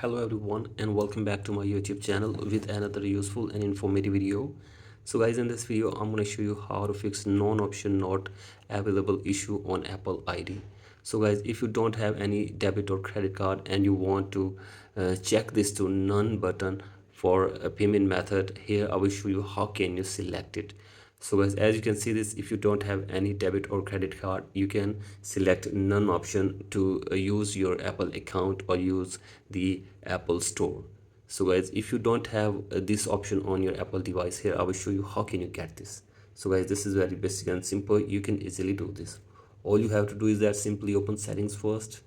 Hello everyone and welcome back to my YouTube channel with another useful and informative video. So guys, in this video I'm going to show you how to fix non-option not available issue on Apple ID. So guys, if you don't have any debit or credit card and you want to check this to none button for a payment method, here I will show you how can you select it. So guys, as you can see this, if you don't have any debit or credit card, you can select none option to use your Apple account or use the Apple store. So guys, if you don't have this option on your Apple device, here I will show you how can you get this. So guys, this is very basic and simple. You can easily do this. All you have to do is that simply open settings first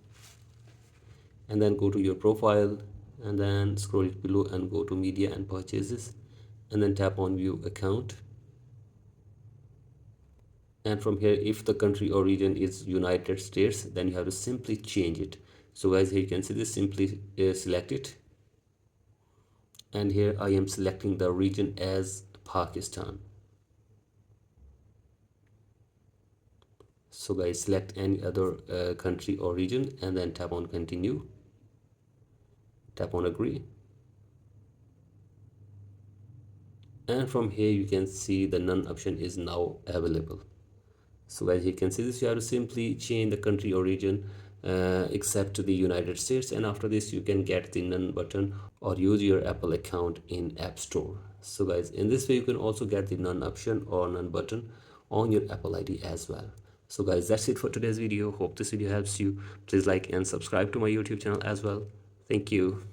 and then go to your profile and then scroll it below and go to media and purchases and then tap on view account. And from here, if the country or region is United States, then you have to simply change it. So guys, here you can see this, simply select it, and here I am selecting the region as Pakistan. So guys, select any other country or region and then tap on continue, tap on agree, and from here you can see the none option is now available. So as you can see this, you have to simply change the country or region except to the United States, and after this you can get the none button or use your Apple account in App Store. So guys, in this way you can also get the none option or none button on your Apple ID as well. So guys, that's it for today's video. Hope this video helps you. Please like and subscribe to my YouTube channel as well. Thank you.